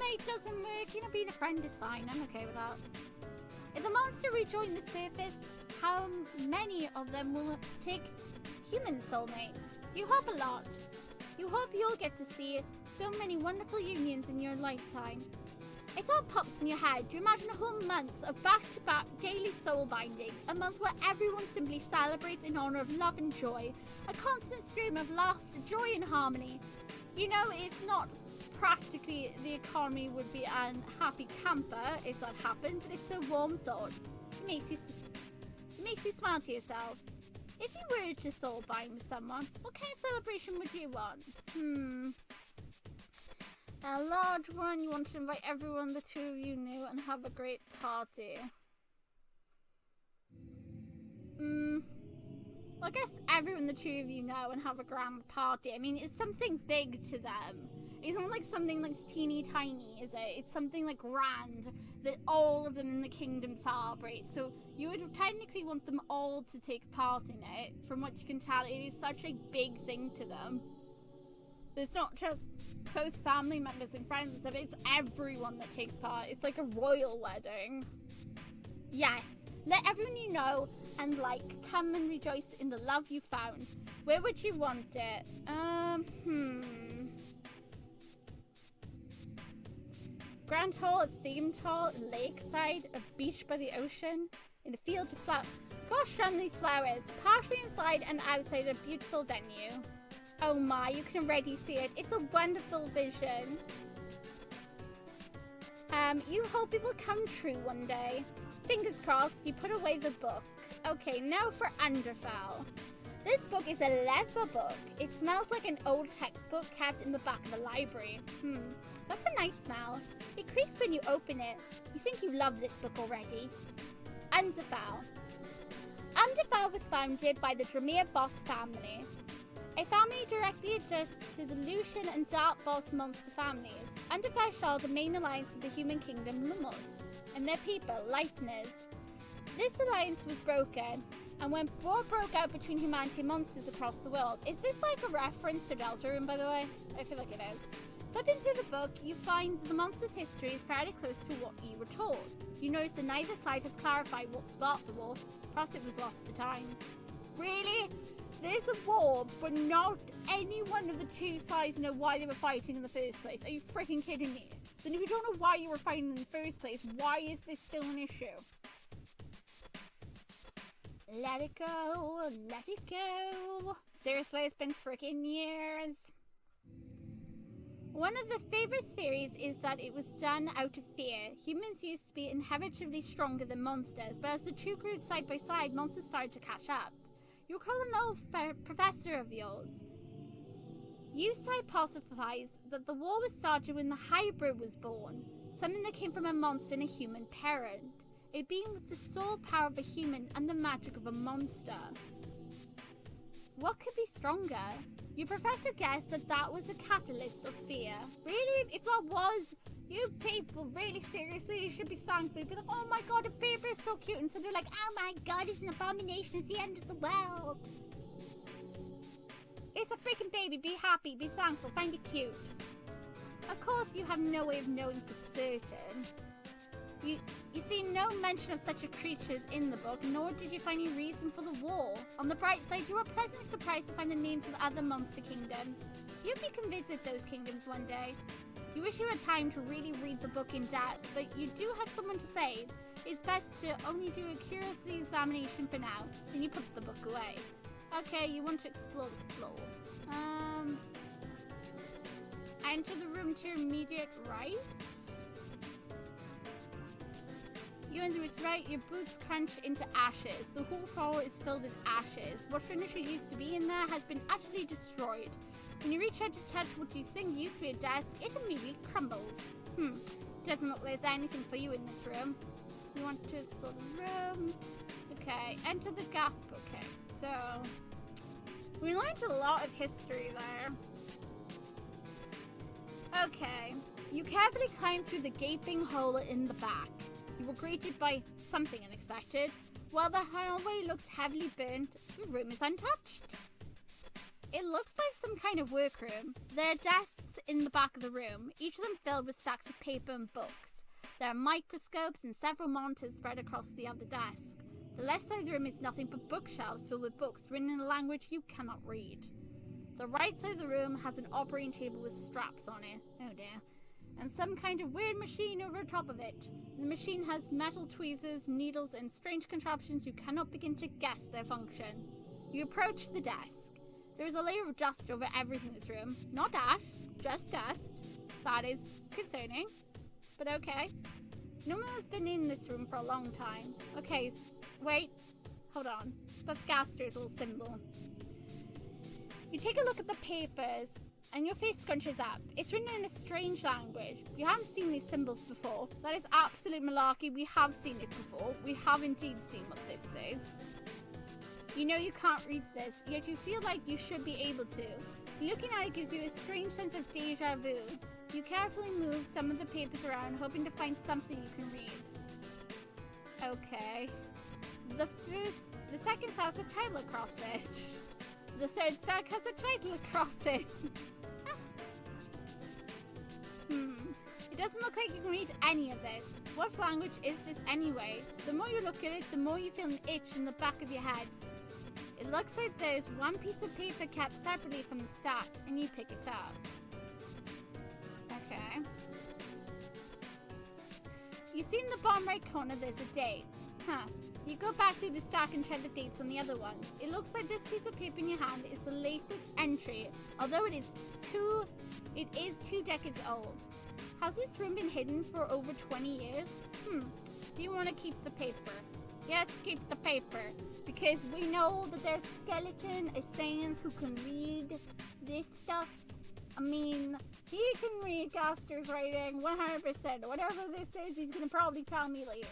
soulmate doesn't work, you know, being a friend is fine. I'm okay with that. If a monster rejoin the surface, how many of them will take human soulmates? You hope a lot. You hope you'll get to see so many wonderful unions in your lifetime. It all pops in your head. Do you imagine a whole month of back-to-back daily soul bindings? A month where everyone simply celebrates in honor of love and joy. A constant stream of laughter, joy and harmony. You know, it's not practically the economy would be an happy camper if that happened, but it's a warm thought. It makes you smile to yourself. If you were to soul bind with someone, what kind of celebration would you want? A large one. You want to invite everyone the two of you knew and have a great party. Well, I guess everyone the two of you know and have a grand party. I mean, it's something big to them. It's not like something like teeny tiny, is it? It's something like grand that all of them in the kingdom celebrate. So you would technically want them all to take part in it. From what you can tell, it is such a big thing to them. It's not just close family members and friends and stuff. It's everyone that takes part. It's like a royal wedding. Yes, let everyone you know and like come and rejoice in the love you found. Where would you want it? Grand Hall, a themed hall, lakeside, a beach by the ocean, in a field of flowers. Gosh darn these flowers. Partially inside and outside a beautiful venue. Oh my, you can already see it. It's a wonderful vision. You hope it will come true one day. Fingers crossed, you put away the book. Okay, now for Underfell. This book is a leather book. It smells like an old textbook kept in the back of a library. That's a nice smell. It creaks when you open it. You think you love this book already. Underfell. Underfell was founded by the Dremere Boss family. A family directly adjacent to the Lucian and Dark Boss monster families. Underfell shared a main alliance with the human kingdom Lumos and their people, Lightners. This alliance was broken, and when war broke out between humanity and monsters across the world. Is this like a reference to Deltarune, by the way? I feel like it is. Flipping through the book, you find that the monster's history is fairly close to what you were told. You notice that neither side has clarified what sparked the war, perhaps it was lost to time. Really? There's a war, but not any one of the two sides know why they were fighting in the first place. Are you freaking kidding me? Then if you don't know why you were fighting in the first place, why is this still an issue? Let it go, let it go. Seriously, it's been freaking years. One of the favorite theories is that it was done out of fear. Humans used to be inherently stronger than monsters, but as the two grew side by side, monsters started to catch up. You recall an old professor of yours used to hypothesize that the war was started when the hybrid was born, something that came from a monster and a human parent. A being with the soul power of a human and the magic of a monster. What could be stronger? Your professor guessed that that was the catalyst of fear. Really? If that was, you people, really seriously, you should be thankful. You'd be like, oh my god, a baby is so cute. And so they're like, oh my god, it's an abomination. It's the end of the world. It's a freaking baby. Be happy. Be thankful. Find it cute. Of course, you have no way of knowing for certain. You see no mention of such a creatures in the book, nor did you find any reason for the war. On the bright side, you were pleasantly surprised to find the names of other monster kingdoms. You hope you can visit those kingdoms one day. You wish you had time to really read the book in depth, but you do have someone to save. It's best to only do a curiosity examination for now, then you put the book away. Okay, you want to explore the floor. Enter the room to your immediate right. You enter its right, your boots crunch into ashes. The whole floor is filled with ashes. What furniture used to be in there has been utterly destroyed. When you reach out to touch what you think used to be a desk, it immediately crumbles. Doesn't look like there's anything for you in this room. You want to explore the room. Okay, enter the gap. Okay, so we learned a lot of history there. Okay, you carefully climb through the gaping hole in the back. You were greeted by something unexpected. While the hallway looks heavily burnt, the room is untouched. It looks like some kind of workroom. There are desks in the back of the room, each of them filled with stacks of paper and books. There are microscopes and several monitors spread across the other desk. The left side of the room is nothing but bookshelves filled with books written in a language you cannot read. The right side of the room has an operating table with straps on it. Oh dear. And some kind of weird machine over top of it. The machine has metal tweezers, needles, and strange contraptions you cannot begin to guess their function. You approach the desk. There is a layer of dust over everything in this room. Not ash, just dust. That is concerning, but okay. No one has been in this room for a long time. Okay, wait, hold on. That's Gaster's little symbol. You take a look at the papers, and your face scrunches up. It's written in a strange language. You haven't seen these symbols before. That is absolute malarkey. We have seen it before. We have indeed seen what this is. You know you can't read this, yet you feel like you should be able to. Looking at it gives you a strange sense of deja vu. You carefully move some of the papers around, hoping to find something you can read. Okay. The second has a title across it. The third stack has a title across it. It doesn't look like you can read any of this. What language is this anyway? The more you look at it, the more you feel an itch in the back of your head. It looks like there's one piece of paper kept separately from the stack, and you pick it up. Okay. You see in the bottom right corner there's a date. You go back through the stack and check the dates on the other ones. It looks like this piece of paper in your hand is the latest entry, although it is 2 decades old. Has this room been hidden for over 20 years? Do you want to keep the paper? Yes, keep the paper. Because we know that there's skeleton assassins who can read this stuff. I mean, he can read Gaster's writing 100%. Whatever this is, he's going to probably tell me later.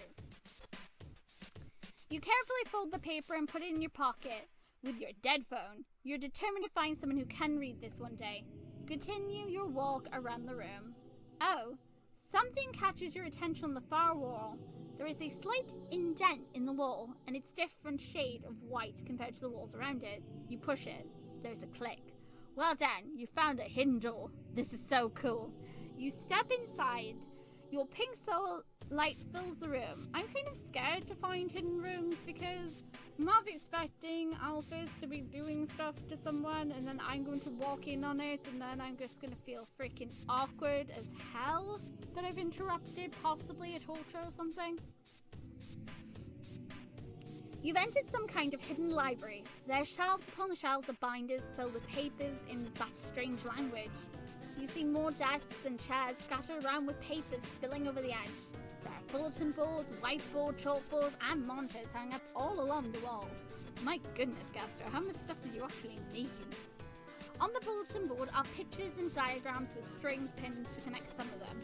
You carefully fold the paper and put it in your pocket. With your dead phone, you're determined to find someone who can read this one day. Continue your walk around the room. Oh, something catches your attention on the far wall. There is a slight indent in the wall, and it's different shade of white compared to the walls around it. You push it. There's a click. Well done, you found a hidden door. This is so cool. You step inside. Your pink soul light fills the room. I'm kind of scared to find hidden rooms because I'm not expecting Alphys to be doing stuff to someone and then I'm going to walk in on it and then I'm just going to feel freaking awkward as hell that I've interrupted possibly a torture or something. You've entered some kind of hidden library. There are shelves upon shelves of binders filled with papers in that strange language. You see more desks and chairs scattered around with papers spilling over the edge. There are bulletin boards, whiteboard, chalkboards, and monitors hung up all along the walls. My goodness, Gaster, how much stuff do you actually need? On the bulletin board are pictures and diagrams with strings pinned to connect some of them.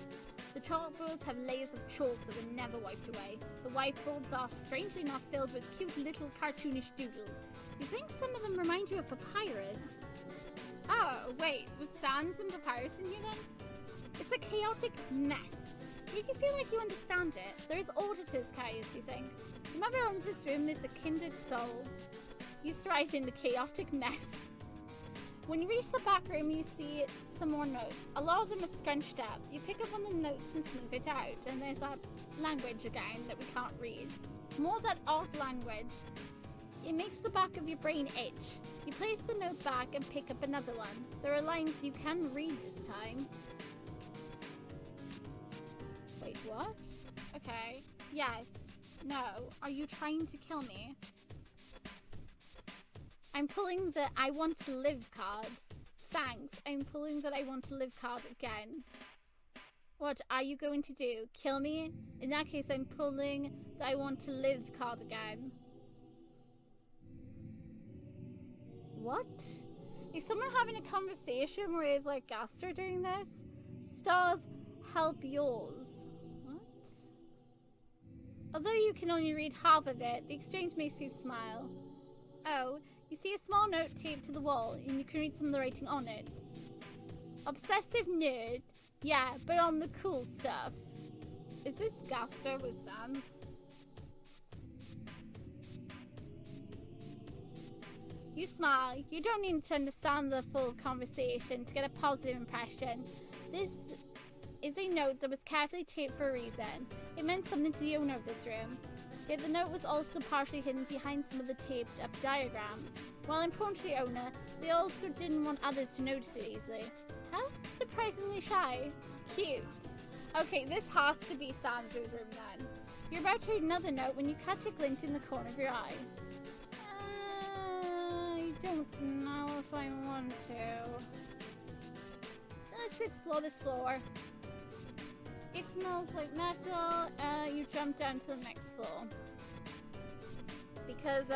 The chalkboards have layers of chalk that were never wiped away. The whiteboards are strangely enough filled with cute little cartoonish doodles. You think some of them remind you of papyrus? Oh, wait, was sans and papyrus in here then? It's a chaotic mess. Did you feel like you understand it? There is auditor's chaos, you think? Whoever owns this room is a kindred soul. You thrive in the chaotic mess. When you reach the back room, you see some more notes. A lot of them are scrunched up. You pick up on the notes and smooth it out, and there's that language again that we can't read. More of that odd language. It makes the back of your brain itch. You place the note back and pick up another one. There are lines you can read this time. Wait, what? Okay. Yes. No. Are you trying to kill me? I'm pulling the I want to live card. Thanks. I'm pulling that I want to live card again. What are you going to do? Kill me? In that case, I'm pulling the I want to live card again. What? Is someone having a conversation with, like, Gaster during this? Stars, help yours. What? Although you can only read half of it, the exchange makes you smile. Oh, you see a small note taped to the wall, and you can read some of the writing on it. Obsessive nerd. Yeah, but on the cool stuff. Is this Gaster with Sans? You smile. You don't need to understand the full conversation to get a positive impression. This is a note that was carefully taped for a reason. It meant something to the owner of this room. Yet the note was also partially hidden behind some of the taped up diagrams. While important to the owner, they also didn't want others to notice it easily. How surprisingly shy. Cute. Okay, this has to be Sansa's room then. You're about to read another note when you catch a glint in the corner of your eye. I don't know if I want to. Let's explore this floor. It smells like metal. You jump down to the next floor. Because,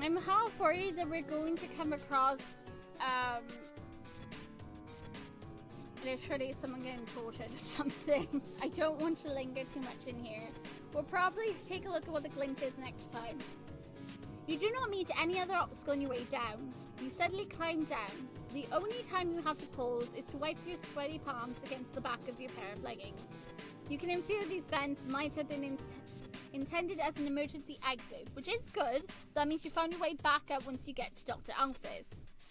I'm half worried that we're going to come across, literally someone getting tortured or something. I don't want to linger too much in here. We'll probably take a look at what the glint is next time. You do not meet any other obstacle on your way down. You steadily climb down. The only time you have to pause is to wipe your sweaty palms against the back of your pair of leggings. You can infer these vents might have been intended as an emergency exit, which is good. That means you found your way back up once you get to Dr. Alphys.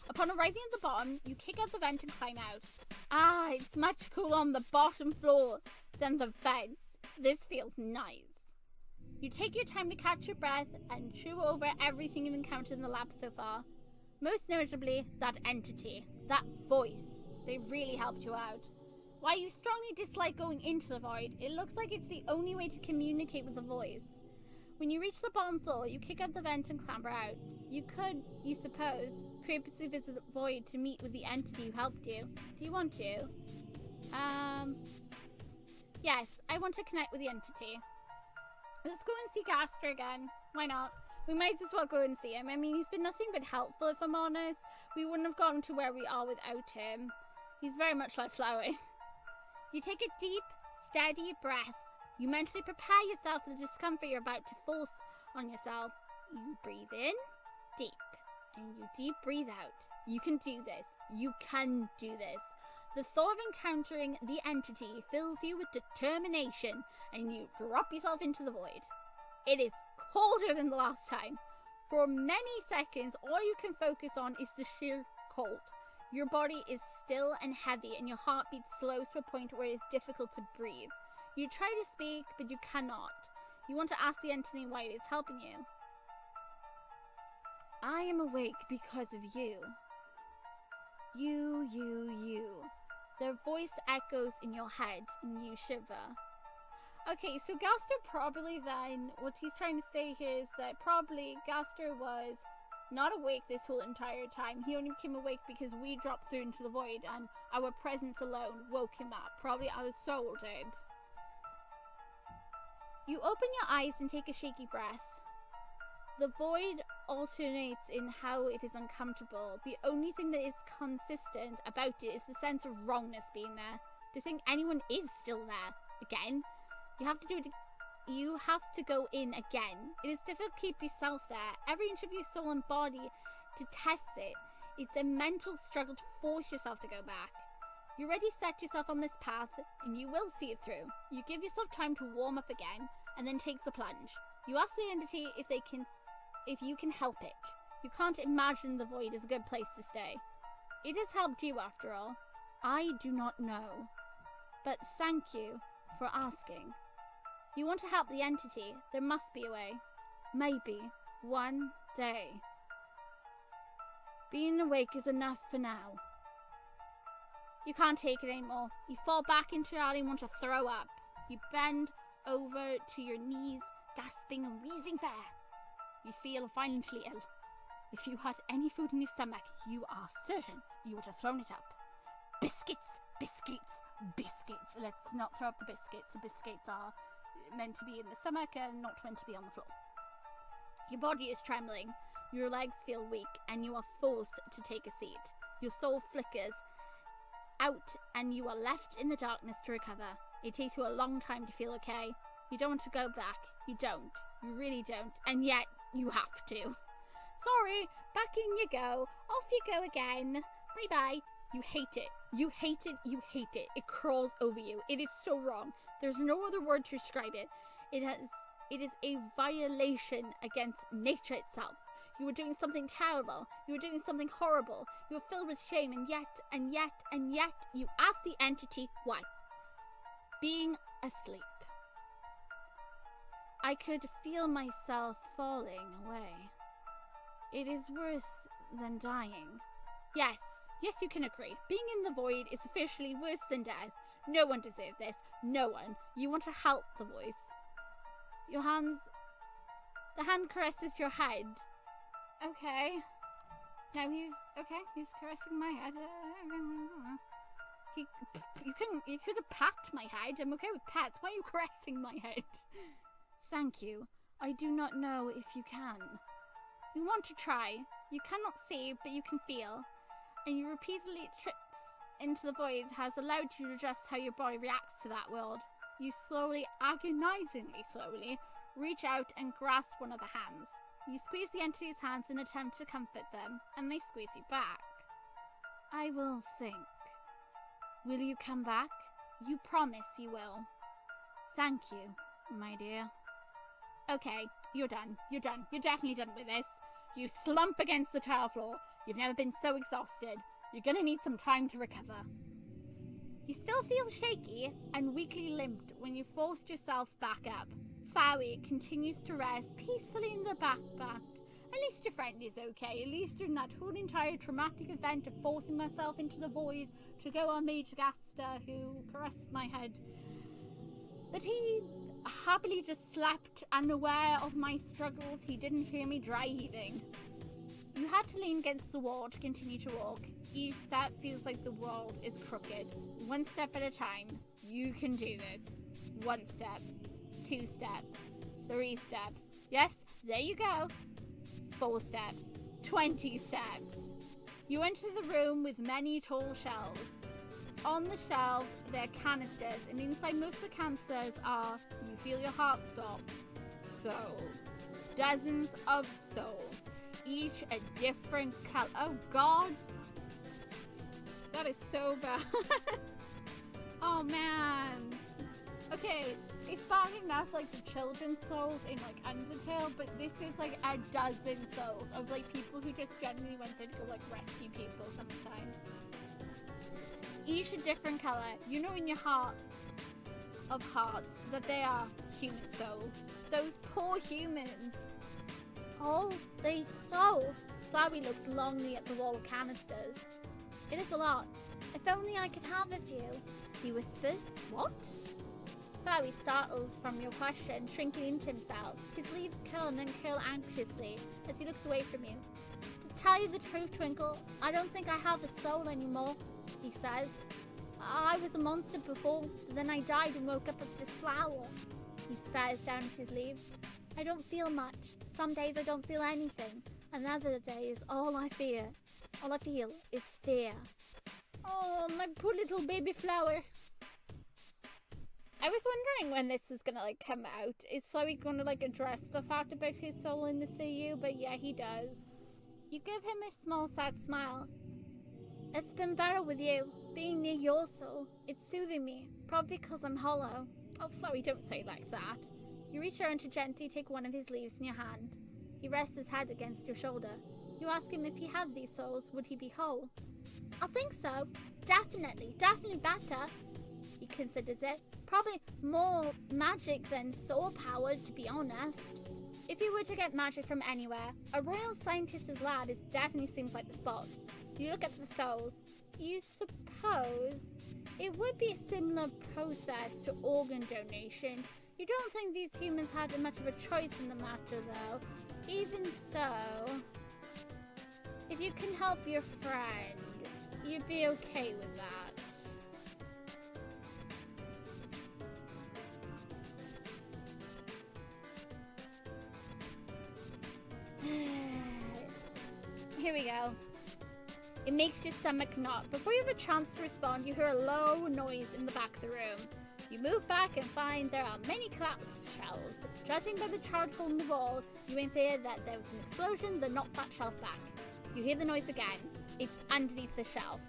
Upon arriving at the bottom, you kick out the vent and climb out. Ah, it's much cooler on the bottom floor than the vents. This feels nice. You take your time to catch your breath and chew over everything you've encountered in the lab so far. Most notably, that entity, that voice. They really helped you out. While you strongly dislike going into the void, it looks like it's the only way to communicate with the voice. When you reach the bottom floor, you kick out the vent and clamber out. You could, you suppose, purposely visit the void to meet with the entity who helped you. Do you want to? Yes, I want to connect with the entity. Let's go and see Gaster again. Why not? We might as well go and see him. I mean, he's been nothing but helpful, if I'm honest. We wouldn't have gotten to where we are without him. He's very much like Flowey. You take a deep, steady breath. You mentally prepare yourself for the discomfort you're about to force on yourself. You breathe in, deep, and you deep breathe out. You can do this. You can do this. The thought of encountering the entity fills you with determination, and you drop yourself into the void. It is colder than the last time. For many seconds, all you can focus on is the sheer cold. Your body is still and heavy, and your heartbeat slows to a point where it is difficult to breathe. You try to speak, but you cannot. You want to ask the entity why it is helping you. I am awake because of you. You. Their voice echoes in your head, and you shiver. Okay, so Gaster probably then, what he's trying to say here is that probably Gaster was not awake this whole entire time. He only became awake because we dropped through into the void, and our presence alone woke him up. Probably our soul did. You open your eyes and take a shaky breath. The void alternates in how it is uncomfortable. The only thing that is consistent about it is the sense of wrongness being there. To think anyone is still there again. You have to do it. You have to go in again. It is difficult to keep yourself there. Every inch of your soul and body to test it. It's a mental struggle to force yourself to go back. You already set yourself on this path, and you will see it through. You give yourself time to warm up again, and then take the plunge. You ask the entity if you can help it. You can't imagine the void is a good place to stay. It has helped you after all. I do not know. But thank you for asking. You want to help the entity. There must be a way. Maybe. One day. Being awake is enough for now. You can't take it anymore. You fall back into your alley and want to throw up. You bend over to your knees, gasping and wheezing there. You feel violently ill. If you had any food in your stomach, you are certain you would have thrown it up. Biscuits. Let's not throw up the biscuits. The biscuits are meant to be in the stomach and not meant to be on the floor. Your body is trembling. Your legs feel weak, and you are forced to take a seat. Your soul flickers out, and you are left in the darkness to recover. It takes you a long time to feel okay. You don't want to go back. You don't. You really don't. And yet, you have to. Sorry, back in you go. Off you go again. Bye-bye. You hate it. You hate it. You hate it. It crawls over you. It is so wrong. There's no other word to describe it. It is a violation against nature itself. You were doing something terrible. You were doing something horrible. You were filled with shame, and yet, you asked the entity why. Being asleep. I could feel myself falling away. It is worse than dying. Yes, you can agree. Being in the void is officially worse than death. No one deserves this. No one. You want to help the voice. The hand caresses your head. Okay. Now he's caressing my head. You could have packed my head. I'm okay with pets. Why are you caressing my head? Thank you. I do not know if you can. You want to try. You cannot see, but you can feel. And you repeatedly trips into the void has allowed you to adjust how your body reacts to that world. You slowly, agonizingly slowly, reach out and grasp one of the hands. You squeeze the entity's hands in an attempt to comfort them, and they squeeze you back. I will think. Will you come back? You promise you will. Thank you, my dear. Okay, you're done. You're done. You're definitely done with this. You slump against the tile floor. You've never been so exhausted. You're gonna need some time to recover. You still feel shaky and weakly limped when you forced yourself back up. Flowey continues to rest peacefully in the backpack. At least your friend is okay. At least during that whole entire traumatic event of forcing myself into the void to go on Mage Gaster, who caressed my head, that he happily just slept, unaware of my struggles. He didn't hear me dry heaving. You had to lean against the wall to continue to walk. Each step feels like the world is crooked. One step at a time. You can do this. 1 step. 2 steps. 3 steps. Yes, there you go. 4 steps. 20 steps. You enter the room with many tall shelves. On the shelves, there are canisters, and inside most of the canisters are, you feel your heart stop, souls. Dozens of souls. Each a different color. Oh God. That is so bad. Oh man. Okay, it's bad enough like the children's souls in like Undertale, but this is like a dozen souls of like people who just genuinely went there to go like rescue people sometimes. Each a different color. You know in your heart of hearts that they are human souls. Those poor humans. Oh, these souls. Flowey looks longingly at the wall of canisters. It is a lot. If only I could have a few. He whispers. What? Flowey startles from your question, shrinking into himself. His leaves curl and then curl anxiously as he looks away from you. To tell you the truth, Twinkle, I don't think I have a soul anymore, he says. I was a monster before, but then I died and woke up as this flower. He stares down at his leaves. I don't feel much. Some days I don't feel anything, and other days all I feel is fear. Oh, my poor little baby flower. I was wondering when this was gonna like come out. Is Flowey gonna like address the fact about his soul in the CU? But yeah, he does. You give him a small sad smile. It's been better with you, being near your soul. It's soothing me, probably because I'm hollow. Oh, Flowey, don't say it like that. You reach around to gently take one of his leaves in your hand. He rests his head against your shoulder. You ask him if he had these souls, would he be whole? I think so. Definitely better. He considers it. Probably more magic than soul power, to be honest. If you were to get magic from anywhere, a royal scientist's lab definitely seems like the spot. You look at the souls. You suppose it would be a similar process to organ donation. You don't think these humans had much of a choice in the matter, though. Even so, if you can help your friend, you'd be okay with that. Here we go. It makes your stomach knot. Before you have a chance to respond, you hear a low noise in the back of the room. You move back and find there are many collapsed shelves. Judging by the charred hole in the wall, you infer that there was an explosion that knocked that shelf back. You hear the noise again. It's underneath the shelf.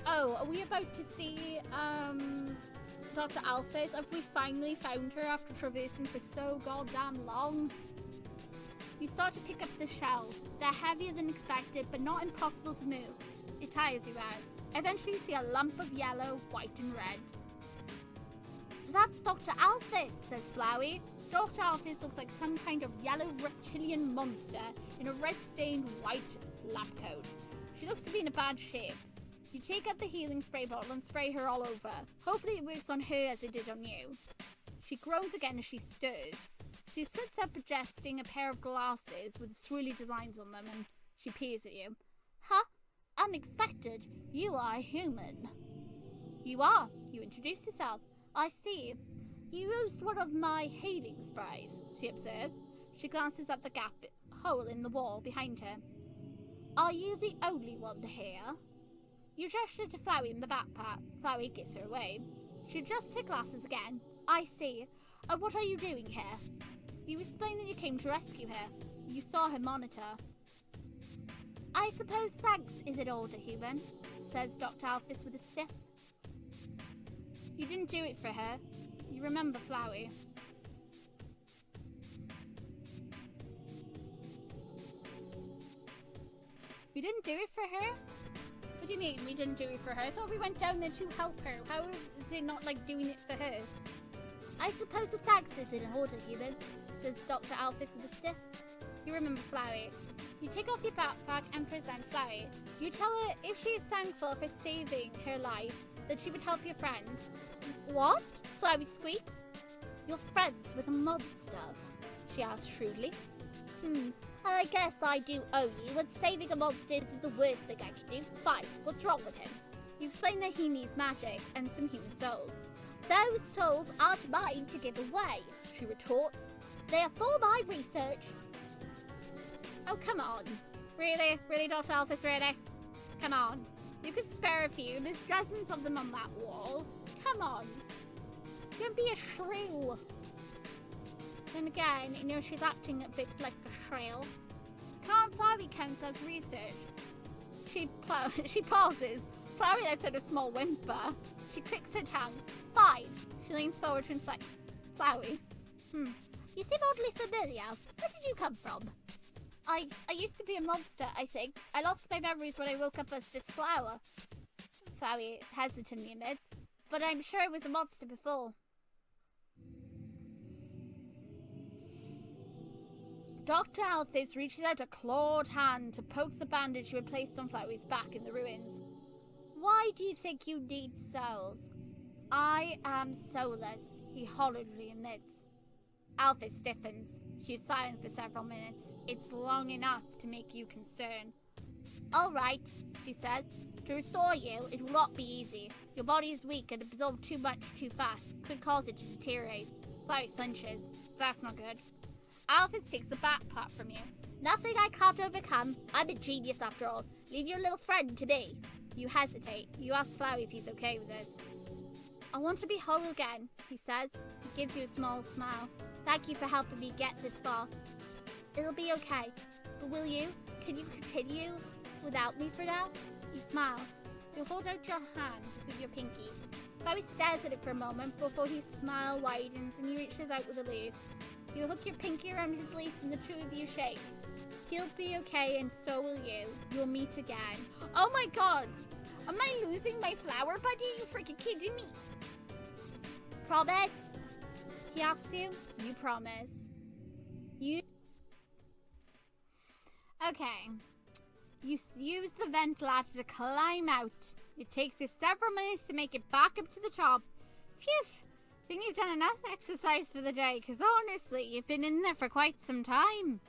Oh, are we about to see, Dr. Alphys, have we finally found her after traversing for so goddamn long? You start to pick up the shells. They're heavier than expected, but not impossible to move. It tires you out. Eventually you see a lump of yellow, white and red. That's Dr. Alphys, says Flowey. Dr. Alphys looks like some kind of yellow reptilian monster in a red-stained white lab coat. She looks to be in a bad shape. You take out the healing spray bottle and spray her all over. Hopefully it works on her as it did on you. She groans again as she stirs. She sits up adjusting a pair of glasses with swirly designs on them and she peers at you. Huh? Unexpected. You are human. You are. You introduce yourself. I see. You used one of my healing sprays, she observed. She glances at the gap hole in the wall behind her. Are you the only one here? You gesture to Flowey in the backpack. Flowey gives her away. She adjusts her glasses again. I see. What are you doing here? You explain that you came to rescue her. You saw her monitor. I suppose thanks is in order, human, says Dr. Alphys with a sniff. You didn't do it for her. You remember Flowey. We didn't do it for her? What do you mean we didn't do it for her? I thought we went down there to help her. How is it not like doing it for her? I suppose the thanks is in order, human, says Dr. Alphys with a stiff. You remember Flowey. You take off your backpack and present Flowey. You tell her if she is thankful for saving her life, that she would help your friend. What? Flowey squeaks. You're friends with a monster, she asks shrewdly. I guess I do owe you, and saving a monster isn't the worst thing I can do. Fine, what's wrong with him? You explain that he needs magic and some human souls. Those souls aren't mine to give away, she retorts. They are for my research. Oh, come on. Really? Really, Dr. Alphys, really? Come on. You could spare a few. There's dozens of them on that wall. Come on. Don't be a shrew. Then again, you know, she's acting a bit like a shrill. Can't Flowey count as research? She pauses. Flowey lets out a small whimper. She clicks her tongue. Fine. She leans forward to inflex. Flowey. You seem oddly familiar. Where did you come from? I used to be a monster, I think. I lost my memories when I woke up as this flower. Flowey hesitantly admits. But I'm sure it was a monster before. Dr. Alphys reaches out a clawed hand to poke the bandage you had placed on Flowey's back in the ruins. Why do you think you need souls? I am soulless, he hollowly admits. Alphys stiffens. She's silent for several minutes. It's long enough to make you concerned. All right, she says. To restore you, it will not be easy. Your body is weak and absorbs too much too fast. Could cause it to deteriorate. Flowey flinches. That's not good. Alphys takes the backpack from you. Nothing I can't overcome. I'm a genius after all. Leave your little friend to me. You hesitate. You ask Flowey if he's okay with this. I want to be whole again, he says. He gives you a small smile. Thank you for helping me get this far. It'll be okay. But will you? Can you continue without me for now? You smile. You hold out your hand with your pinky. Flowey stares at it for a moment before his smile widens and he reaches out with a leaf. You hook your pinky around his leaf and the two of you shake. He'll be okay and so will you. You'll meet again. Oh my god! Am I losing my flower buddy? You freaking kidding me? Promise? He asks you. You promise. Okay. You use the vent ladder to climb out. It takes you several minutes to make it back up to the top. Phew! Think you've done enough exercise for the day, because honestly, you've been in there for quite some time.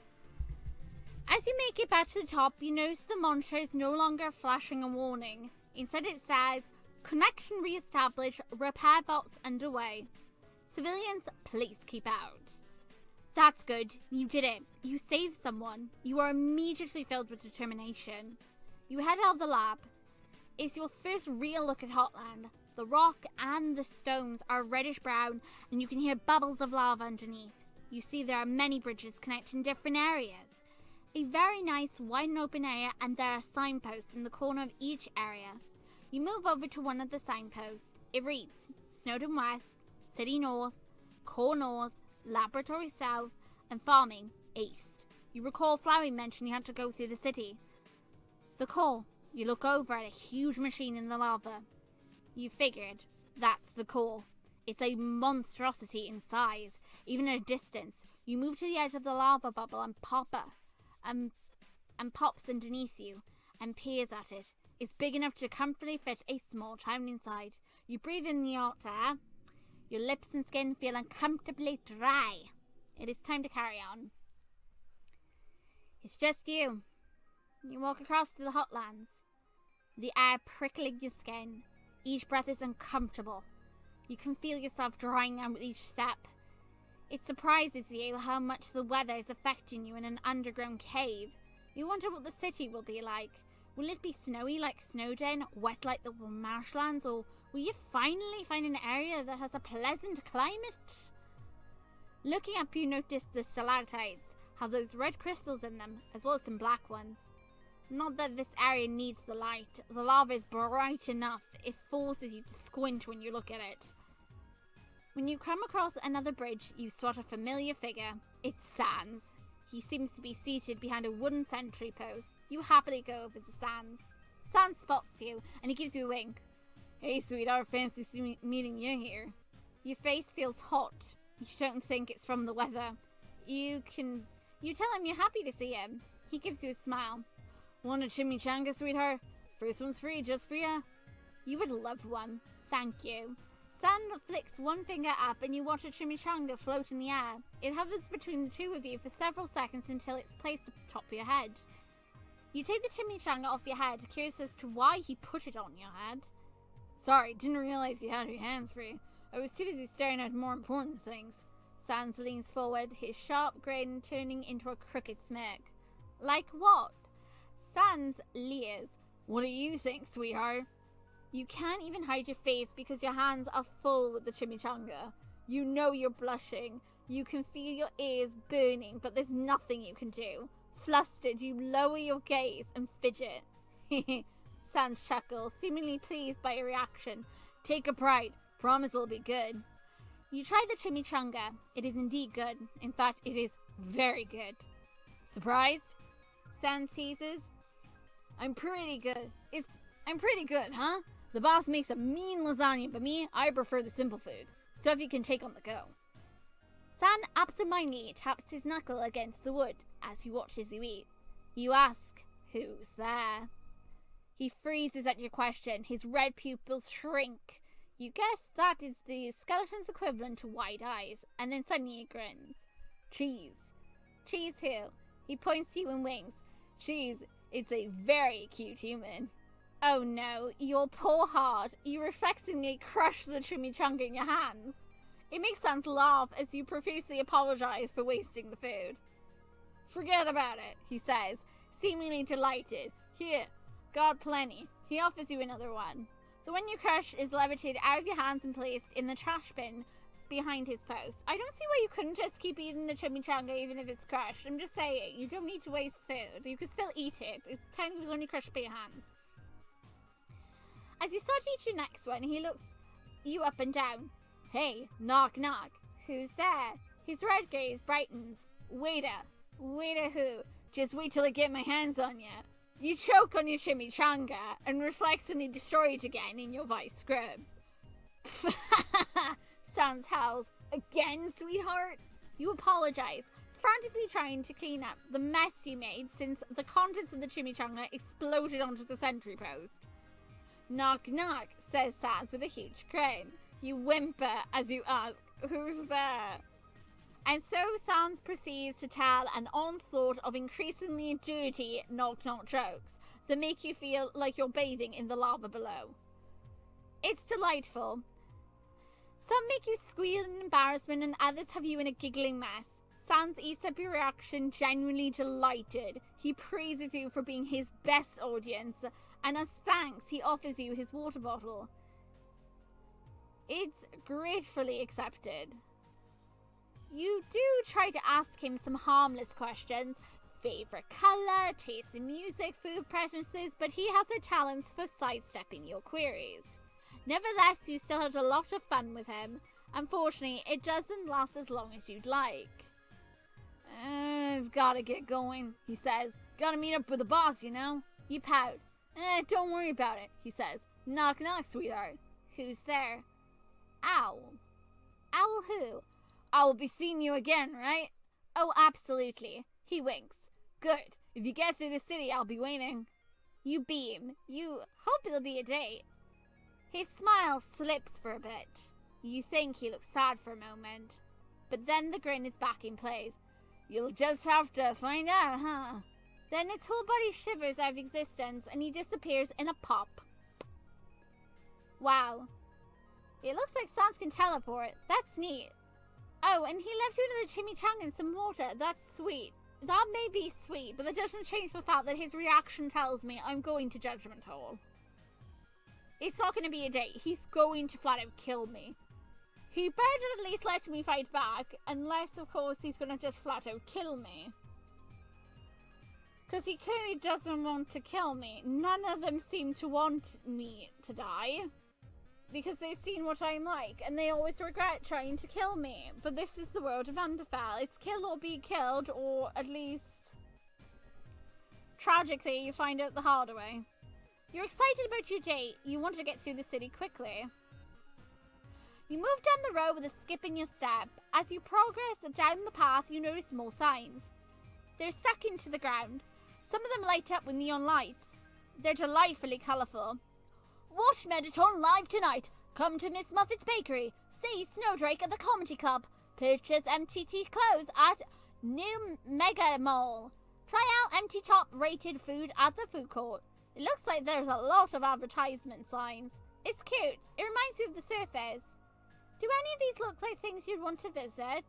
As you make it back to the top, you notice the monitor is no longer flashing a warning. Instead it says, connection re-established, repair bots underway. Civilians, please keep out. That's good. You did it. You saved someone. You are immediately filled with determination. You head out of the lab. It's your first real look at Hotland. The rock and the stones are reddish brown and you can hear bubbles of lava underneath. You see there are many bridges connecting different areas. A very nice wide and open area, and there are signposts in the corner of each area. You move over to one of the signposts. It reads, Snowdon West, City North, Core North, Laboratory South, and Farming East. You recall Flowey mentioned you had to go through the city. The core. You look over at a huge machine in the lava. You figured, that's the core. It's a monstrosity in size. Even at a distance, you move to the edge of the lava bubble and pops underneath you and peers at it. It's big enough to comfortably fit a small child inside. You breathe in the hot air. Your lips and skin feel uncomfortably dry. It is time to carry on. It's just you. You walk across to the Hotlands. The air prickling your skin. Each breath is uncomfortable. You can feel yourself drying out with each step. It surprises you how much the weather is affecting you in an underground cave. You wonder what the city will be like. Will it be snowy like Snowdon, wet like the marshlands, or will you finally find an area that has a pleasant climate? Looking up, you notice the stalactites have those red crystals in them, as well as some black ones. Not that this area needs the light. The lava is bright enough. It forces you to squint when you look at it. When you come across another bridge, you spot a familiar figure. It's Sans. He seems to be seated behind a wooden sentry post. You happily go over to Sans. Sans spots you, and he gives you a wink. Hey, sweetheart, fancy meeting you here. Your face feels hot. You don't think it's from the weather. You tell him you're happy to see him. He gives you a smile. Want a chimichanga, sweetheart? First one's free, just for you. You would love one. Thank you. Sam flicks one finger up and you watch a chimichanga float in the air. It hovers between the two of you for several seconds until it's placed atop your head. You take the chimichanga off your head, curious as to why he put it on your head. Sorry, didn't realize you had your hands free. I was too busy staring at more important things. Sans leans forward, his sharp grin turning into a crooked smirk. Like what? Sans leers. What do you think, sweetheart? You can't even hide your face because your hands are full with the chimichanga. You know you're blushing. You can feel your ears burning, but there's nothing you can do. Flustered, you lower your gaze and fidget. Sans chuckles, seemingly pleased by your reaction. Take a bite. Promise it'll be good. You try the chimichanga. It is indeed good. In fact, it is very good. Surprised? Sans teases. I'm pretty good, huh? The boss makes a mean lasagna, but me, I prefer the simple food. Stuff you can take on the go. San absentmindedly taps his knuckle against the wood as he watches you eat. You ask, who's there? He freezes at your question, his red pupils shrink. You guess that is the skeleton's equivalent to wide eyes, and then suddenly he grins. Cheese. Cheese who? He points to you and winks. Cheese, it's a very cute human. Oh no, your poor heart. You reflexively crush the chimichanga in your hands. It makes Sans laugh as you profusely apologize for wasting the food. Forget about it, he says, seemingly delighted. Here, got plenty. He offers you another one. The one you crush is levitated out of your hands and placed in the trash bin behind his post. I don't see why you couldn't just keep eating the chimichanga even if it's crushed. I'm just saying, you don't need to waste food. You can still eat it. It's technically it was only crushed by your hands. As you start to eat your next one, he looks you up and down. Hey, knock knock. Who's there? His red gaze brightens. Waiter. Waiter who? Just wait till I get my hands on you. You choke on your chimichanga and reflexively destroy it again in your vice scrub. Sans howls. Again, sweetheart? You apologize, frantically trying to clean up the mess you made since the contents of the chimichanga exploded onto the sentry post. Knock knock, says Sans with a huge grin. You whimper as you ask, who's there? And so Sans proceeds to tell an onslaught of increasingly dirty knock-knock jokes that make you feel like you're bathing in the lava below. It's delightful. Some make you squeal in embarrassment and others have you in a giggling mess. Sans eats up your reaction, genuinely delighted. He praises you for being his best audience, and as thanks, he offers you his water bottle. It's gratefully accepted. You do try to ask him some harmless questions. Favorite color, taste in music, food preferences, but he has a talent for sidestepping your queries. Nevertheless, you still had a lot of fun with him. Unfortunately, it doesn't last as long as you'd like. I've gotta get going, he says. Gotta meet up with the boss, you know? You pout. Don't worry about it, he says. Knock knock, sweetheart. Who's there? Owl. Owl who? I will be seeing you again, right? Oh, absolutely. He winks. Good. If you get through the city, I'll be waiting. You beam. You hope it'll be a date. His smile slips for a bit. You think he looks sad for a moment. But then the grin is back in place. You'll just have to find out, huh? Then his whole body shivers out of existence and he disappears in a pop. Wow. It looks like Sans can teleport. That's neat. Oh, and he left you another chimichanga and some water. That's sweet. That may be sweet, but that doesn't change the fact that his reaction tells me I'm going to Judgment Hall. It's not going to be a date. He's going to flat out kill me. He better at least let me fight back, unless, of course, he's going to just flat out kill me. Because he clearly doesn't want to kill me. None of them seem to want me to die. Because they've seen what I'm like, and they always regret trying to kill me. But this is the world of Underfell. It's kill or be killed, or at least, tragically, you find out the harder way. You're excited about your date. You want to get through the city quickly. You move down the road with a skip in your step. As you progress down the path, you notice more signs. They're stuck into the ground. Some of them light up with neon lights. They're delightfully colourful. Watch Mediton live tonight. Come to Miss Muffet's Bakery. See Snowdrake at the Comedy Club. Purchase MTT clothes at New Mega Mall. Try out empty top rated food at the food court. It looks like there's a lot of advertisement signs. It's cute. It reminds you of the surface. Do any of these look like things you'd want to visit?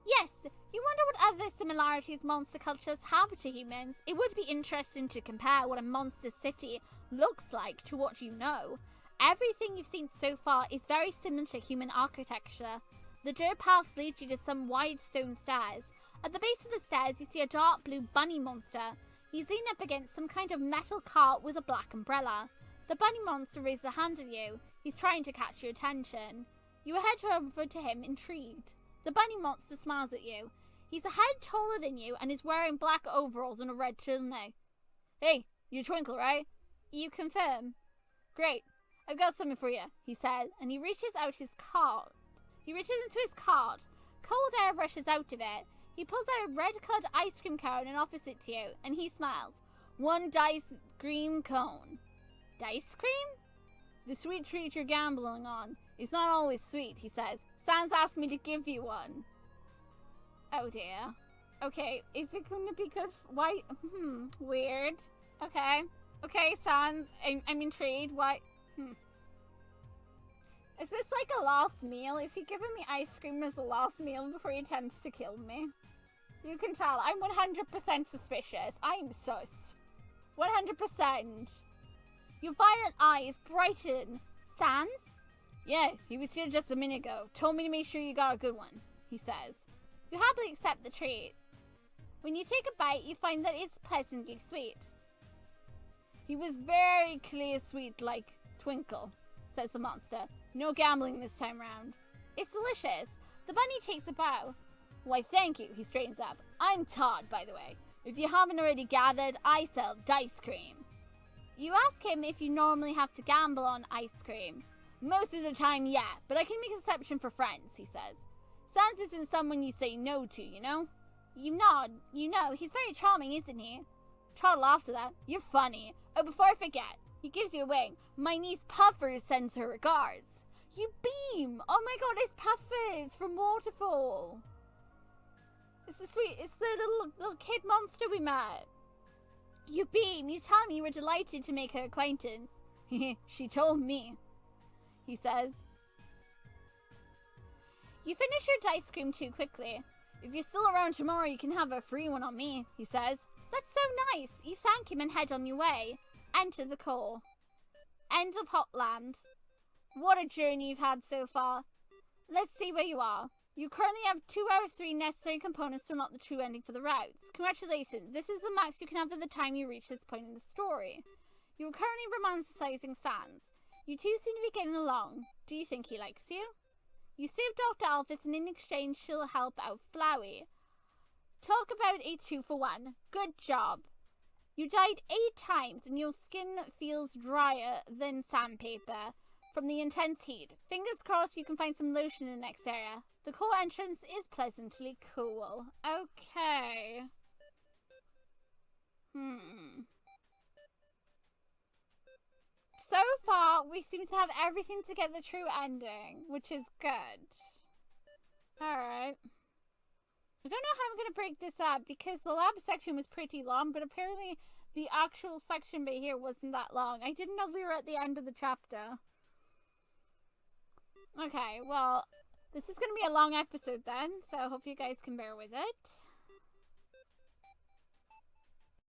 Yes, you wonder what other similarities monster cultures have to humans. It would be interesting to compare what a monster city looks like to what you know. Everything you've seen so far is very similar to human architecture. The dirt paths lead you to some wide stone stairs. At the base of the stairs, you see a dark blue bunny monster. He's leaning up against some kind of metal cart with a black umbrella. The bunny monster raises a hand at you. He's trying to catch your attention. You head over to him, intrigued. The bunny monster smiles at you. He's a head taller than you and is wearing black overalls and a red turtleneck. Hey, you're Twinkle, right? You confirm. Great. I've got something for you, he says, and he reaches out his cart. He reaches into his cart. Cold air rushes out of it. He pulls out a red-coloured ice cream cone and offers it to you, and he smiles. 1 dice cream cone. Dice cream? The sweet treat you're gambling on. It's not always sweet, he says. Sans asked me to give you one. Oh dear. Okay, is it going to be good? Why? Weird. Okay. Okay, Sans, I'm intrigued. Why? Is this like a last meal? Is he giving me ice cream as a last meal before he attempts to kill me? You can tell, I'm 100% suspicious. I'm sus. 100%. Your violet eyes brighten. Sans? Yeah, he was here just a minute ago. Told me to make sure you got a good one, he says. You happily accept the treat. When you take a bite, you find that it's pleasantly sweet. He was very clear sweet like Twinkle, says the monster. No gambling this time round. It's delicious. The bunny takes a bow. Why, thank you, he straightens up. I'm Todd, by the way. If you haven't already gathered, I sell dice cream. You ask him if you normally have to gamble on ice cream. Most of the time, yeah, but I can make an exception for friends, he says. Sans isn't someone you say no to, you know? You nod. You know, he's very charming, isn't he? Todd laughs at that. You're funny. Oh, before I forget, he gives you a wink. My niece Puffers sends her regards. You beam! Oh my god, it's Puffers from Waterfall. It's the little kid monster we met. You beam. You tell me you were delighted to make her acquaintance. She told me, he says. You finish your dice cream too quickly. If you're still around tomorrow, you can have a free one on me, he says. That's so nice. You thank him and head on your way. Enter the core. End of Hotland. What a journey you've had so far. Let's see where you are. You currently have 2 out of 3 necessary components to unlock the true ending for the routes. Congratulations, this is the max you can have at the time you reach this point in the story. You are currently romanticizing Sans. You two seem to be getting along. Do you think he likes you? You saved Dr. Alphys, and in exchange she'll help out Flowey. Talk about a 2-for-1. Good job. You died 8 times and your skin feels drier than sandpaper from the intense heat. Fingers crossed you can find some lotion in the next area. The core entrance is pleasantly cool. Okay. So far, we seem to have everything to get the true ending, which is good. Alright. I don't know how I'm going to break this up, because the lab section was pretty long, but apparently the actual section bit here wasn't that long. I didn't know we were at the end of the chapter. Okay, well, this is going to be a long episode then, so I hope you guys can bear with it.